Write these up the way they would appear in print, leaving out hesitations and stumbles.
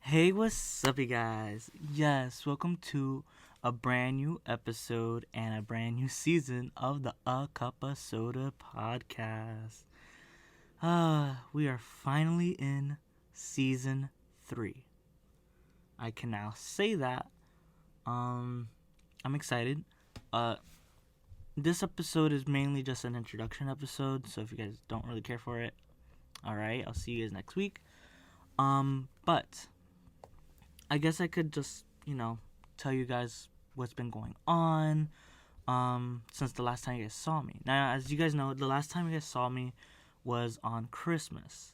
Hey, what's up, you guys? Yes, welcome to a brand new episode and a brand new season of the A Cup of Soda podcast. We are finally in season 3. I can now say that. I'm excited. Uh, this episode is mainly just an introduction episode, so if you guys don't really care for it, alright, I'll see you guys next week. But I guess I could just, tell you guys what's been going on since the last time you guys saw me. Now, as you guys know, the last time you guys saw me was on Christmas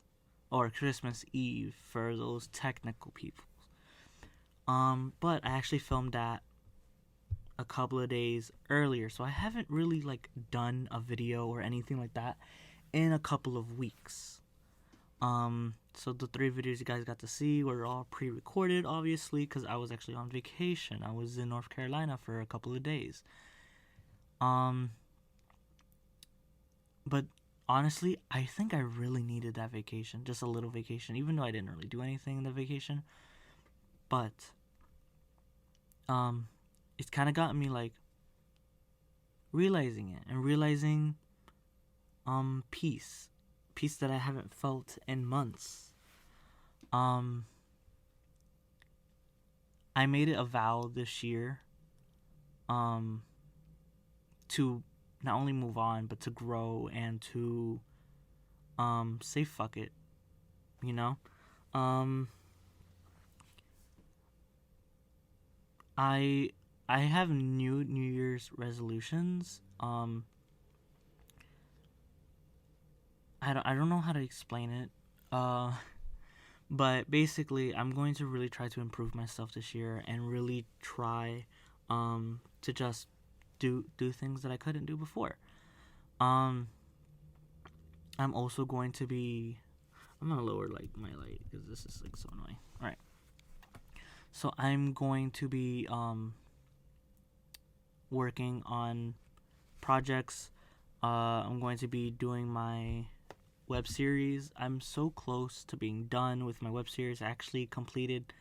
or Christmas Eve for those technical people. But I actually filmed that a couple of days earlier, so I haven't really done a video or anything like that in a couple of weeks. So the 3 videos you guys got to see were all pre-recorded, obviously, because I was actually on vacation. I was in North Carolina for a couple of days. But honestly, I think I really needed that vacation, just a little vacation, even though I didn't really do anything in the vacation. But, it's kind of gotten me, realizing it and realizing, peace that I haven't felt in months. I made it a vow this year to not only move on but to grow and to say fuck it, you know. I have New Year's resolutions. I don't know how to explain it. But basically, I'm going to really try to improve myself this year and really try to just do things that I couldn't do before. I'm also going to be. I'm gonna lower my light because this is so annoying. All right. So I'm going to be working on projects. I'm going to be doing my web series. I'm so close to being done with my web series. I actually completed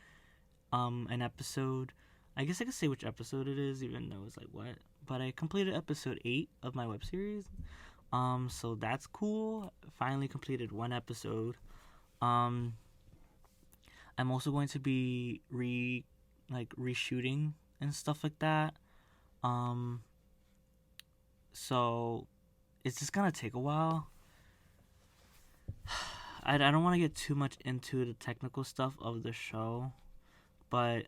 an episode. I guess I could say which episode it is, even though it's what. But I completed episode 8 of my web series. So that's cool. Finally completed 1 episode. I'm also going to be reshooting and stuff like that. So it's just gonna take a while. I don't want to get too much into the technical stuff of the show, but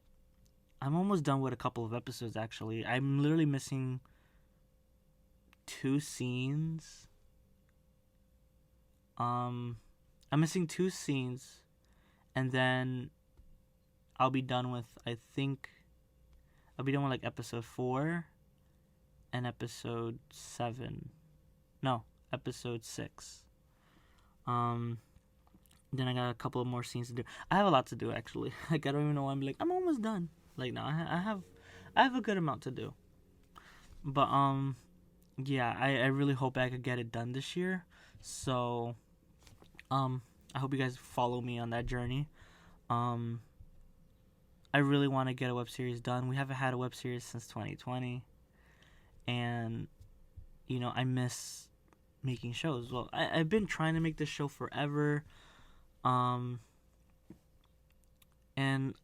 I'm almost done with a couple of episodes, actually. I'm literally missing 2 scenes. I'm missing 2 scenes, and then I'll be done with, I'll be done with episode 4 and episode 7. No, episode 6. Then I got a couple of more scenes to do. I have a lot to do, actually. I don't even know why I'm almost done. No, I have a good amount to do. But yeah, I really hope I could get it done this year. So I hope you guys follow me on that journey. I really want to get a web series done. We haven't had a web series since 2020, and I miss making shows. Well, I've been trying to make this show forever. And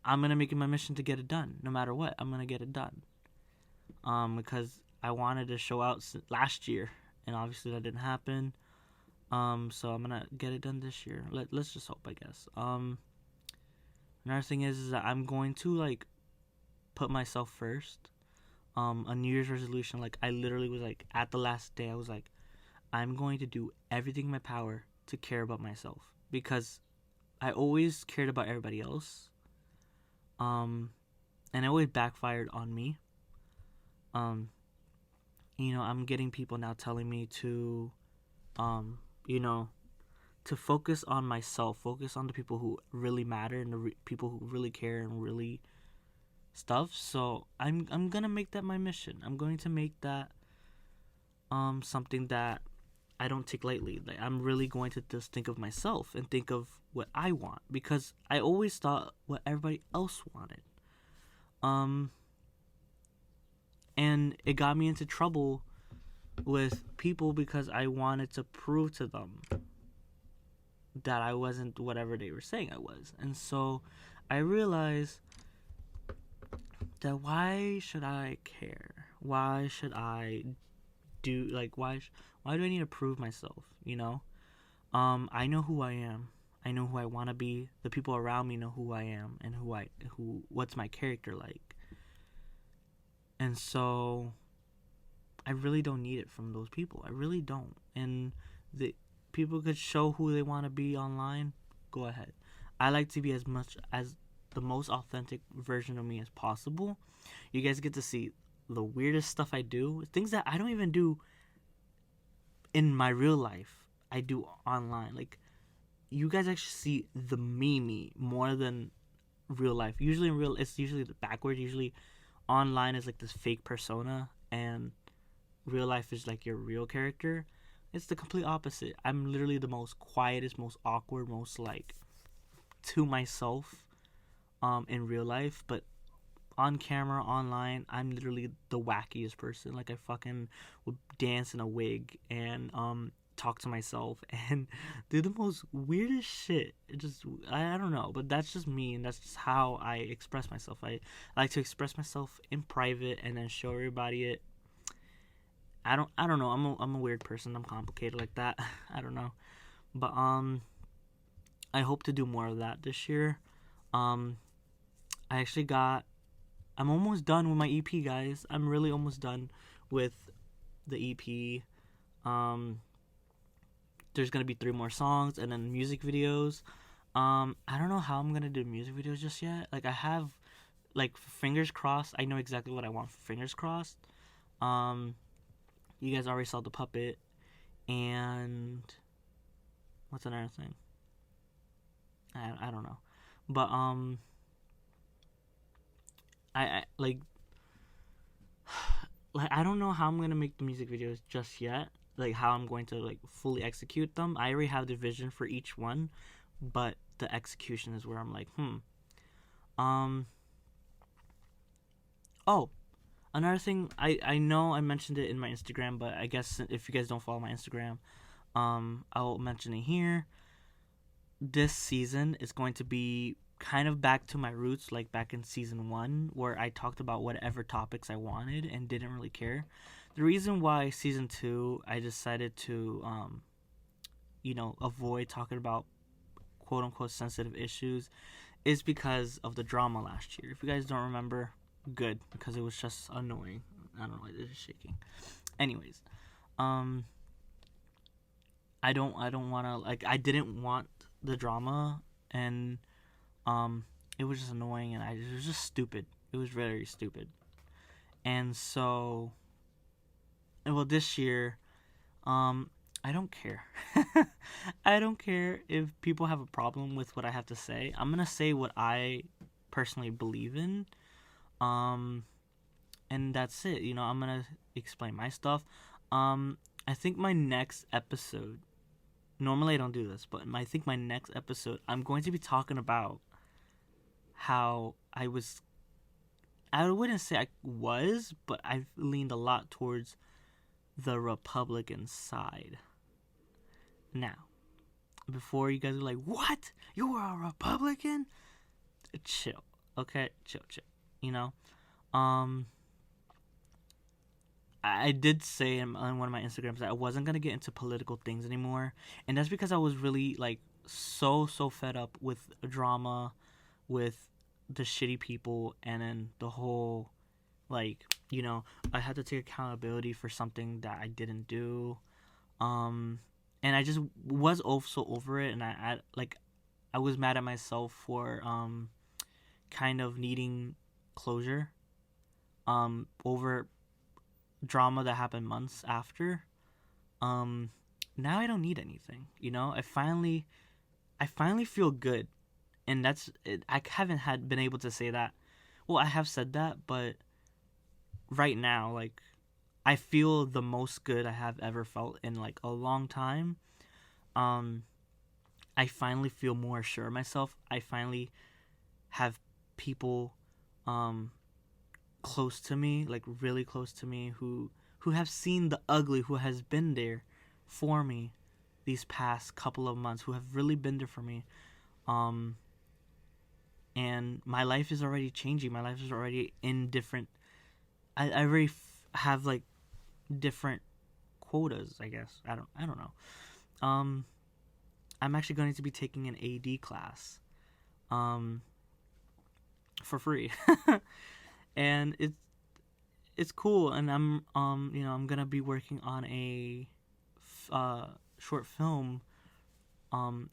I'm gonna make it my mission to get it done. No matter what, I'm gonna get it done. Because I wanted to show out last year, and obviously that didn't happen. So I'm gonna get it done this year. Let's just hope, I guess. Another thing is that I'm going to put myself first. A New Year's resolution. I literally was at the last day. I was I'm going to do everything in my power to care about myself, because I always cared about everybody else. And it always backfired on me. I'm getting people now telling me to, to focus on myself, focus on the people who really matter and the people who really care and really stuff. So I'm gonna make that my mission. I'm going to make that something that I don't take lightly. Like, I'm really going to just think of myself and think of what I want, because I always thought what everybody else wanted. And it got me into trouble with people because I wanted to prove to them that I wasn't whatever they were saying I was. And so I realized that why should I care? Why should I do, like, why do I need to prove myself, you know? I know who I am. I know who I want to be. The people around me know who I am and what's my character like. And so I really don't need it from those people. I really don't. And the people could show who they want to be online. Go ahead. I like to be as much as the most authentic version of me as possible. You guys get to see the weirdest stuff I do, things that I don't even do in my real life. I do online. Like, you guys actually see the me more than real life. Usually in real, it's usually the backwards. Usually online is like this fake persona, and real life is like your real character. It's the complete opposite. I'm literally the most quietest, most awkward, most like to myself in real life, but on camera, online, I'm literally the wackiest person. Like, I fucking would dance in a wig and talk to myself and do the most weirdest shit. It just, I don't know, but that's just me, and that's just how I express myself. I like to express myself in private and then show everybody it. I don't know. I'm a weird person. I'm complicated like that. I don't know, but I hope to do more of that this year. I actually I'm almost done with my EP, guys. I'm really almost done with the EP. There's gonna be 3 more songs and then music videos. I don't know how I'm gonna do music videos just yet. Like, I have, like, fingers crossed. I know exactly what I want for fingers crossed. You guys already saw the puppet, and what's another thing? I don't know, but I like I don't know how I'm gonna make the music videos just yet. Like, how I'm going to like fully execute them. I already have the vision for each one, but the execution is where I'm like, Oh, another thing. I know I mentioned it in my Instagram, but I guess if you guys don't follow my Instagram, I'll mention it here. This season is going to be kind of back to my roots, like back in season 1, where I talked about whatever topics I wanted and didn't really care. The reason why season 2 I decided to avoid talking about quote unquote sensitive issues is because of the drama last year. If you guys don't remember, good, because it was just annoying. I don't know why this is shaking. Anyways, I don't want to, like, I didn't want the drama, and it was just annoying, and it was just stupid. It was very stupid. And so, well, this year, I don't care. I don't care if people have a problem with what I have to say. I'm gonna say what I personally believe in, and that's it. I'm gonna explain my stuff. I think my next episode. Normally I don't do this, but I think my next episode, I'm going to be talking about how I wouldn't say I was, but I've leaned a lot towards the Republican side. Now, before you guys are like, what? You are a Republican? Chill, okay? Chill. I did say on one of my Instagrams that I wasn't going to get into political things anymore. And that's because I was really, like, so fed up with drama, with the shitty people, and then the whole, like, I had to take accountability for something that I didn't do. And I just was so over it, and I was mad at myself for kind of needing closure over drama that happened months after. Now I don't need anything. I finally feel good, and that's it. I haven't been able to say that. Well, I have said that, but right now, like, I feel the most good I have ever felt in like a long time. Um, I finally feel more sure of myself. I finally have people um close to me, like really close to me, who have seen the ugly, who has been there for me these past couple of months, who have really been there for me. Um, and my life is already changing. My life is already in different. I already have like different quotas. I guess I don't know. Um, I'm actually going to be taking an AD class. Um, for free, and it's cool. And I'm gonna be working on a short film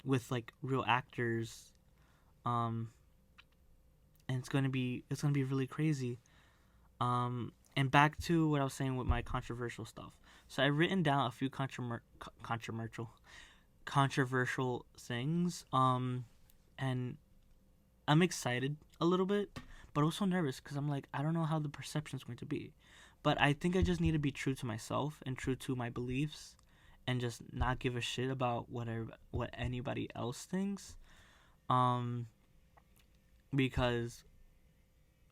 with like real actors, um and it's gonna be really crazy. And back to what I was saying with my controversial stuff. So I've written down a few controversial things, and I'm excited a little bit, but also nervous because I'm like, I don't know how the perception is going to be. But I think I just need to be true to myself and true to my beliefs, and just not give a shit about what anybody else thinks. Um, because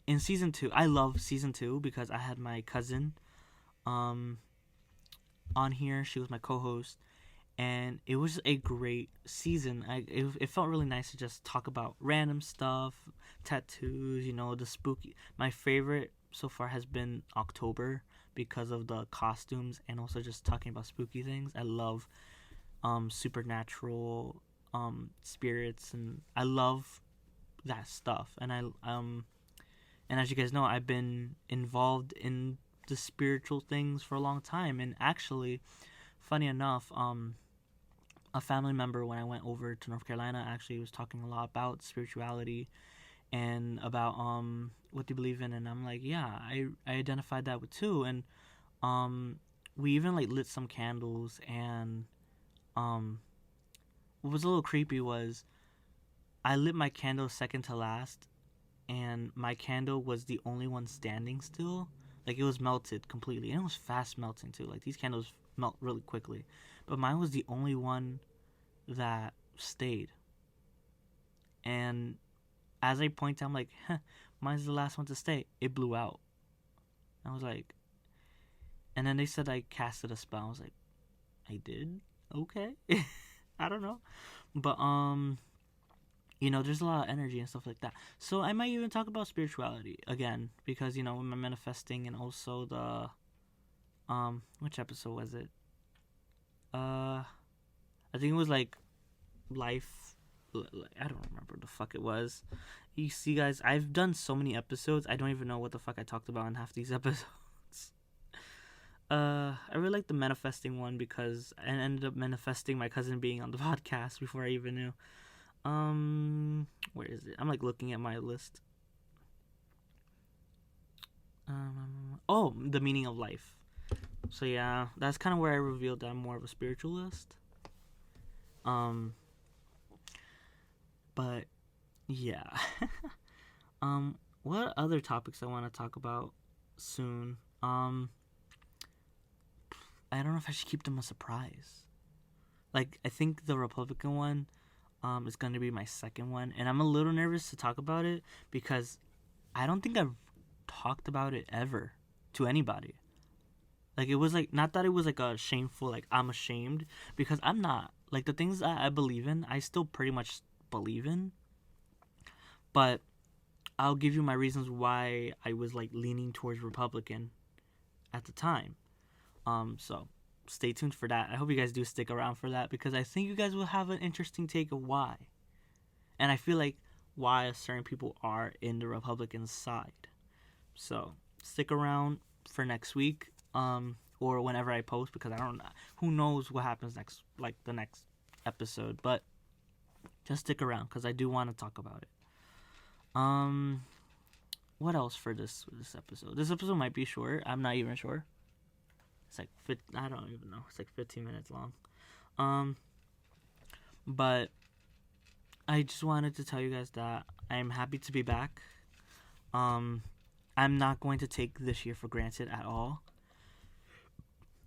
in season two, I love season two because I had my cousin um on here. She was my co-host, and it was a great season. It felt really nice to just talk about random stuff, tattoos, the spooky. My favorite so far has been October because of the costumes and also just talking about spooky things. I love supernatural spirits, and I love that stuff. And as you guys know, I've been involved in the spiritual things for a long time. And actually, funny enough, a family member, when I went over to North Carolina, actually was talking a lot about spirituality and about what they believe in. And I'm like, yeah, I identified that with too. And we even like lit some candles. And what was a little creepy was I lit my candle second to last, and my candle was the only one standing still. Like, it was melted completely, and it was fast melting too. Like, these candles melt really quickly, but mine was the only one that stayed. And as I point out, I'm like, mine's the last one to stay. It blew out. I was like, and then they said I casted a spell. I was like, I did? Okay. I don't know. But there's a lot of energy and stuff like that. So I might even talk about spirituality again because with my manifesting, and also the which episode was it? I think it was like life. I don't remember the fuck it was. You see, guys, I've done so many episodes. I don't even know what the fuck I talked about in half these episodes. I really like the manifesting one because I ended up manifesting my cousin being on the podcast before I even knew. Where is it? I'm like looking at my list. The meaning of life. So yeah, that's kind of where I revealed that I'm more of a spiritualist. But yeah. What other topics I want to talk about soon? I don't know if I should keep them a surprise. Like, I think the Republican one is going to be my second one, and I'm a little nervous to talk about it because I don't think I've talked about it ever to anybody. Like, it was like, not that it was like a shameful, like I'm ashamed, because I'm not. Like, the things that I believe in, I still pretty much believe in, but I'll give you my reasons why I was like leaning towards Republican at the time. So stay tuned for that. I hope you guys do stick around for that because I think you guys will have an interesting take of why. And I feel like why certain people are in the Republican side. So stick around for next week, or whenever I post, because I don't know. Who knows what happens next, like the next episode. But just stick around because I do want to talk about it. What else for this episode? This episode might be short. I'm not even sure. It's like I don't even know. It's like 15 minutes long. But I just wanted to tell you guys that I am happy to be back. I'm not going to take this year for granted at all.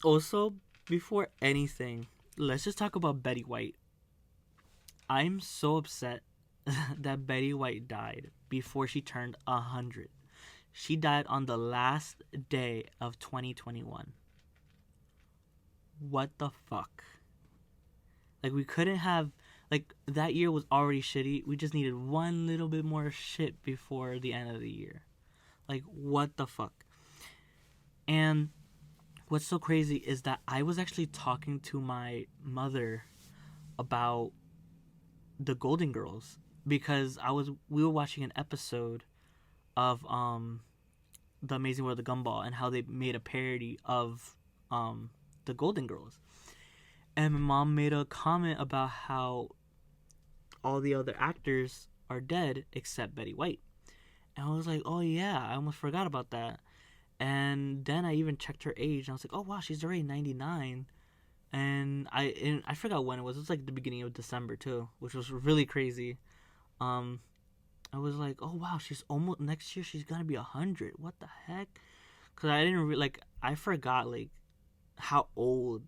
Also, before anything, let's just talk about Betty White. I'm so upset that Betty White died before she turned 100. She died on the last day of 2021. What the fuck? Like, we couldn't have. Like, that year was already shitty. We just needed one little bit more shit before the end of the year. Like, what the fuck? And what's so crazy is that I was actually talking to my mother about the Golden Girls because we were watching an episode of The Amazing World of Gumball and how they made a parody of the Golden Girls. And my mom made a comment about how all the other actors are dead except Betty White. And I was like, oh yeah, I almost forgot about that. And then I even checked her age and I was like, oh wow, she's already 99. And I forgot when it was. It was like the beginning of December too, which was really crazy. Um I was like, oh wow, she's almost next year. She's gonna be 100. What the heck? Because I didn't like. I forgot like how old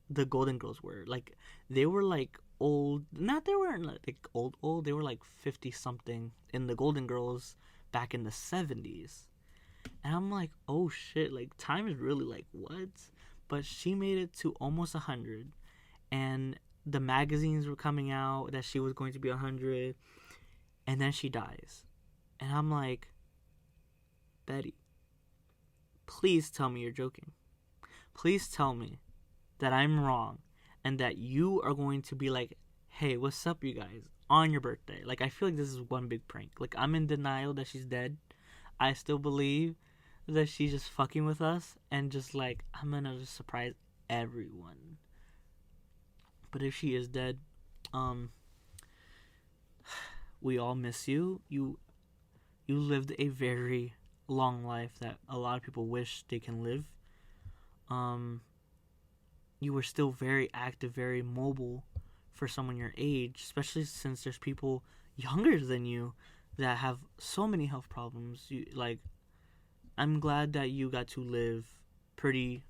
the Golden Girls were. Like they were like old. Not they weren't like old. They were like 50 something in the Golden Girls back in the 70s. And I'm like, oh shit! Like time is really like what? But she made it to almost 100, and the magazines were coming out that she was going to be 100, and then she dies. And I'm like, Betty, please tell me you're joking. Please tell me that I'm wrong and that you are going to be like, hey, what's up, you guys, on your birthday. Like, I feel like this is one big prank. Like, I'm in denial that she's dead. I still believe that she's just fucking with us and just like, I'm gonna just surprise everyone. But if she is dead, um, we all miss you. You lived a very long life that a lot of people wish they can live. Um, you were still very active, very mobile for someone your age, especially since there's people younger than you that have so many health problems. I'm glad that you got to live pretty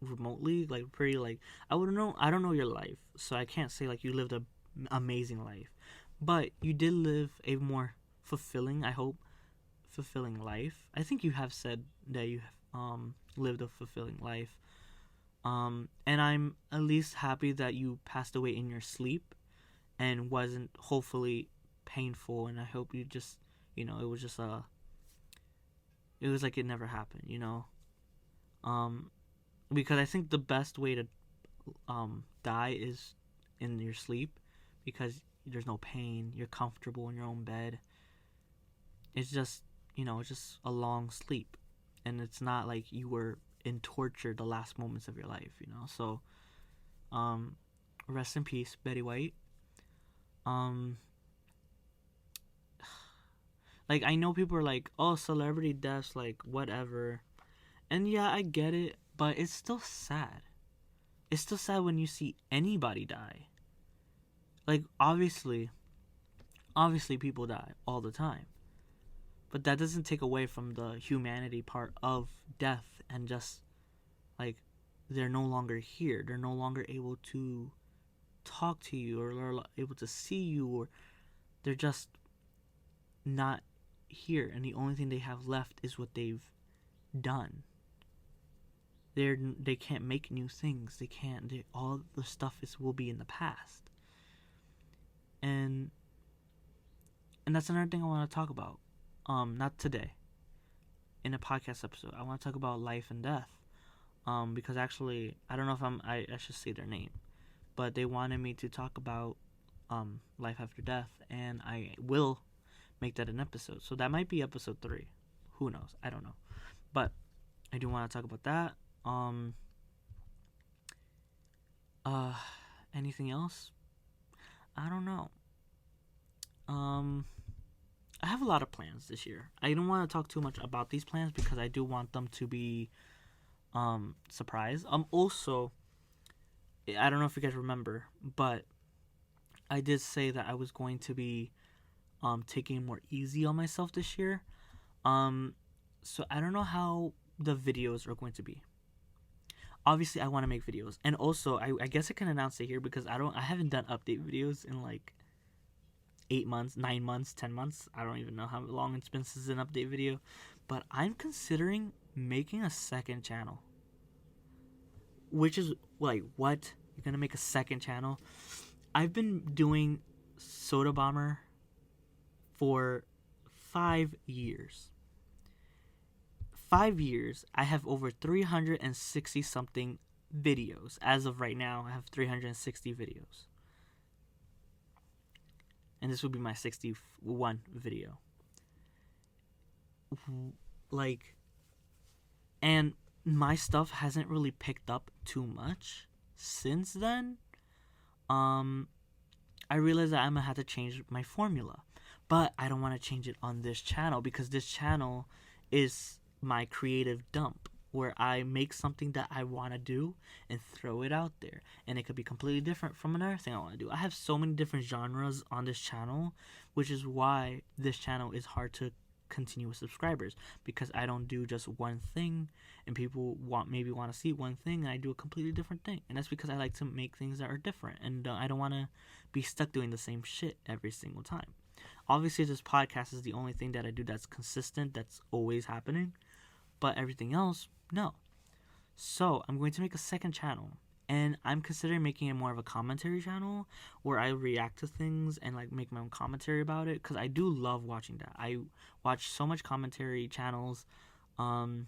remotely, like pretty like I don't know your life, so I can't say like you lived a amazing life, but you did live a more fulfilling, I hope, fulfilling life. I think you have said that you have lived a fulfilling life. And I'm at least happy that you passed away in your sleep and wasn't hopefully painful. And I hope you just, it was just it was like it never happened, Um, because I think the best way to die is in your sleep because there's no pain. You're comfortable in your own bed. It's just, it's just a long sleep, and it's not like you were in torture the last moments of your life. So, um, rest in peace, Betty White. Um, like I know people are like, oh, celebrity deaths, like whatever, and yeah, I get it, but it's still sad. It's still sad when you see anybody die. Like obviously people die all the time, but that doesn't take away from the humanity part of death and just like they're no longer here. They're no longer able to talk to you or are able to see you, or they're just not here, and the only thing they have left is what they've done. They can't make new things. They can't. All the stuff will be in the past, and that's another thing I want to talk about. Not today. In a podcast episode, I want to talk about life and death. Because actually, I don't know if I should say their name, but they wanted me to talk about life after death, and I will make that an episode. So that might be episode 3. Who knows? I don't know. But I do want to talk about that. Uh Anything else? I don't know. I have a lot of plans this year. I don't want to talk too much about these plans because I do want them to be surprise. Also, I don't know if you guys remember, but I did say that I was going to be taking more easy on myself this year. Um so I don't know how the videos are going to be. obviously I want to make videos, and also I guess I can announce it here because I haven't done update videos in like 8 months, 9 months, 10 months. I don't even know how long it's been since an update video, but I'm considering making a second channel. Which is like, what? You're gonna make a second channel? I've been doing Soda Bomber for 5 years. 5 years. I have over 360 something videos. As of right now, I have 360 videos. And this would be my 61 video. Like, and my stuff hasn't really picked up too much since then. I realized that I'm gonna have to change my formula, but I don't want to change it on this channel because this channel is my creative dump where I make something that I want to do and throw it out there, and it could be completely different from another thing I want to do. I have so many different genres on this channel, which is why this channel is hard to continue with subscribers, because I don't do just one thing and people maybe want to see one thing and I do a completely different thing. And that's because I like to make things that are different, and I don't want to be stuck doing the same shit every single time. Obviously this podcast is the only thing that I do that's consistent, that's always happening, but everything else, no. So I'm going to make a second channel, and I'm considering making it more of a commentary channel where I react to things and like make my own commentary about it, because I do love watching that. I watch so much commentary channels, and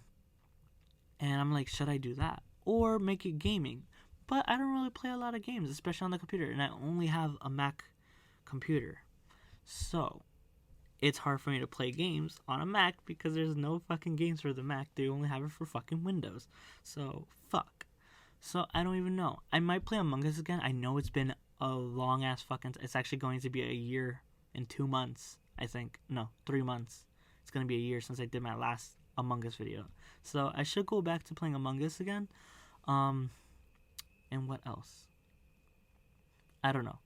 I'm like, should I do that or make it gaming? But I don't really play a lot of games, especially on the computer, and I only have a Mac computer, so it's hard for me to play games on a Mac because there's no fucking games for the Mac. They only have it for fucking Windows. So, fuck. So, I don't even know. I might play Among Us again. I know it's been a long ass fucking. It's actually going to be a year and 2 months, I think. No, 3 months. It's going to be a year since I did my last Among Us video. So, I should go back to playing Among Us again. And what else? I don't know.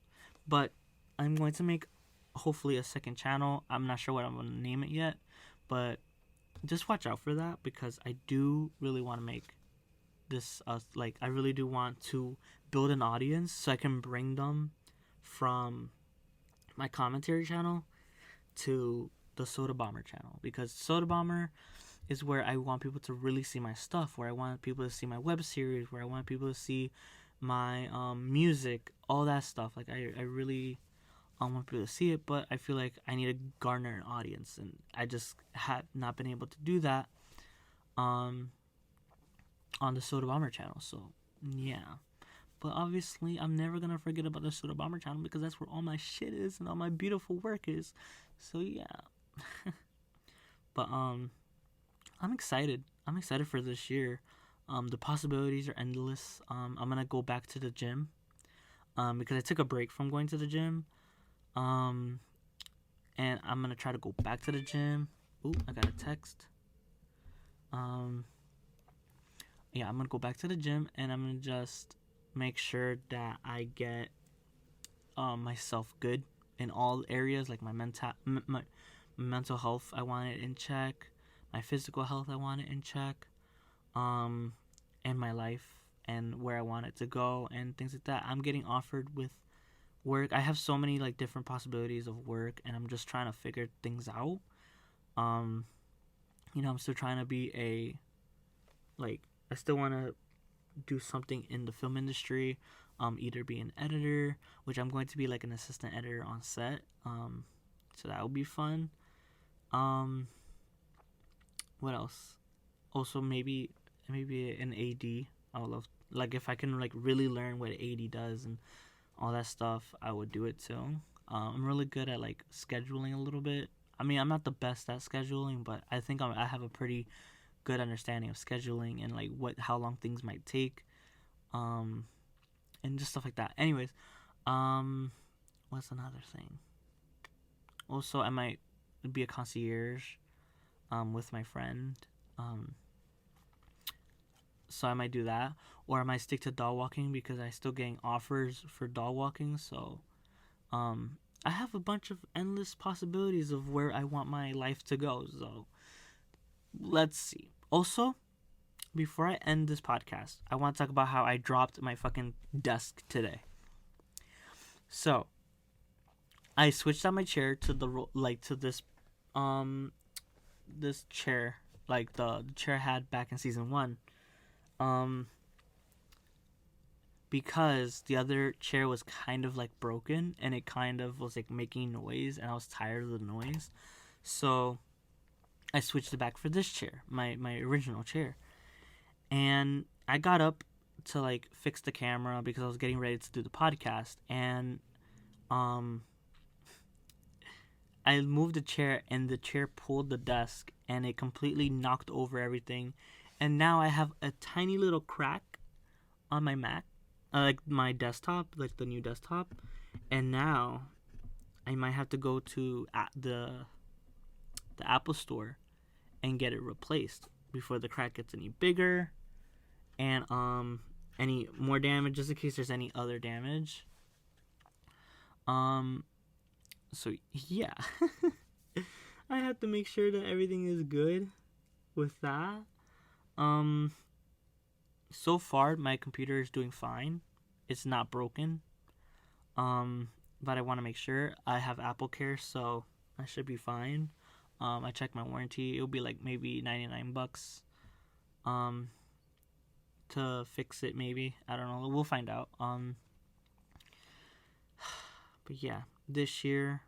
But I'm going to make hopefully a second channel. I'm not sure what I'm going to name it yet, but just watch out for that, because I do really want to make this like, I really do want to build an audience so I can bring them from my commentary channel to the Soda Bomber channel, because Soda Bomber is where I want people to really see my stuff, where I want people to see my web series, where I want people to see my music, all that stuff. Like, I really want people to see it, but I feel like I need to garner an audience, and I just have not been able to do that on the Soda Bomber channel. So yeah, but obviously I'm never gonna forget about the Soda Bomber channel, because that's where all my shit is and all my beautiful work is. So yeah. But I'm excited. I'm excited for this year. The possibilities are endless. I'm gonna go back to the gym, because I took a break from going to the gym. And I'm gonna try to go back to the gym. Ooh, I got a text. Yeah, I'm gonna go back to the gym, and I'm gonna just make sure that I get myself good in all areas, like my mental health. I want it in check. My physical health, I want it in check. And my life and where I want it to go and things like that. I'm getting offered with work. I have so many like different possibilities of work, and I'm just trying to figure things out. I'm still trying to be I still want to do something in the film industry, either be an editor, which I'm going to be like an assistant editor on set, so that will be fun. What else? Also, maybe an AD. I would love, like, if I can like really learn what AD does and all that stuff, I would do it too. I'm really good at like scheduling a little bit. I mean, I'm not the best at scheduling, but I think I have a pretty good understanding of scheduling and like how long things might take, and just stuff like that. Anyways, what's another thing? Also, I might be a concierge, with my friend, so I might do that, or I might stick to dog walking because I still getting offers for dog walking. So, I have a bunch of endless possibilities of where I want my life to go. So let's see. Also, before I end this podcast, I want to talk about how I dropped my fucking desk today. So, I switched out my chair to to this chair, like the chair I had back in season 1. Because the other chair was kind of like broken and it kind of was like making noise and I was tired of the noise. So I switched it back for this chair, my original chair. And I got up to like fix the camera because I was getting ready to do the podcast, and I moved the chair and the chair pulled the desk and it completely knocked over everything. And now I have a tiny little crack on my Mac, like my desktop, like the new desktop. And now I might have to go to the Apple store and get it replaced before the crack gets any bigger and any more damage, just in case there's any other damage. So yeah. I have to make sure that everything is good with that. So far my computer is doing fine. It's not broken. But I want to make sure. I have Apple Care, so I should be fine. I checked my warranty. It'll be like maybe $99 to fix it, maybe. I don't know. We'll find out. But yeah, this year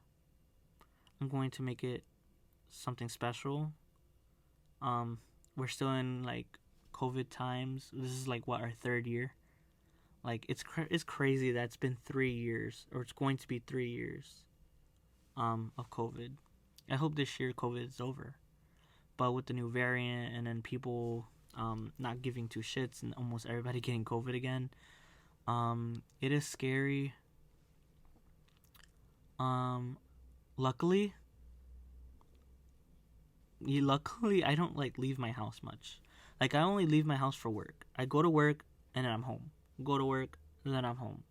I'm going to make it something special. We're still in like COVID times. This is like what, our 3rd year. Like it's crazy that it's been 3 years, or it's going to be 3 years of COVID. I hope this year COVID is over. But with the new variant and then people not giving two shits and almost everybody getting COVID again, it is scary. Luckily I don't like leave my house much. Like I only leave my house for work. I go to work and then I'm home. Go to work and then I'm home.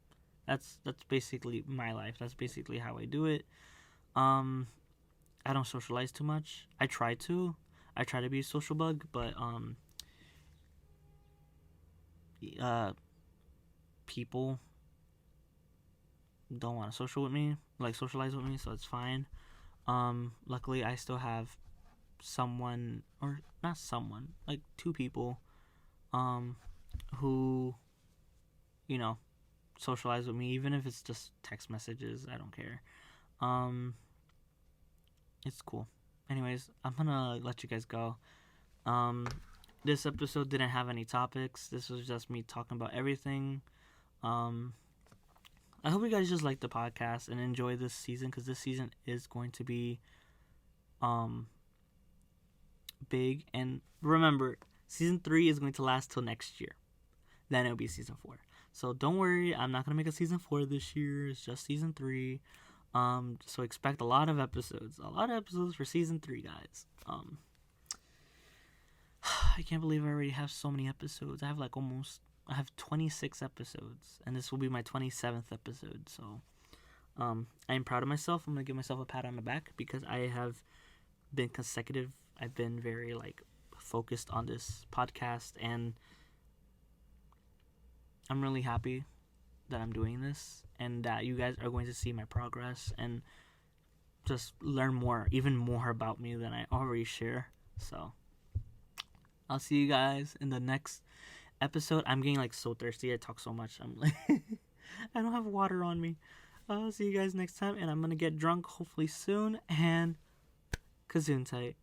That's basically my life. That's basically how I do it. I don't socialize too much. I try to be a social bug, but people don't want to socialize with me, so it's fine. Luckily I still have someone, or not someone, like 2 people who, you know, socialize with me, even if it's just text messages. I don't care. It's cool. Anyways, I'm gonna let you guys go. This episode didn't have any topics. This was just me talking about everything. I hope you guys just like the podcast and enjoy this season, because this season is going to be big. And remember, season 3 is going to last till next year. Then it'll be season 4. So don't worry, I'm not gonna make a season 4 this year. It's just season 3. So expect a lot of episodes. A lot of episodes for season 3, guys. I can't believe I already have so many episodes. I have 26 episodes, and this will be my 27th episode. So, I'm proud of myself. I'm gonna give myself a pat on the back because I have been consecutive. I've been very focused on this podcast, and I'm really happy that I'm doing this and that you guys are going to see my progress and just learn even more about me than I already share. So I'll see you guys in the next episode. I'm getting so thirsty. I talk so much. I'm I don't have water on me. I'll see you guys next time, and I'm gonna get drunk hopefully soon, and kazoon tight.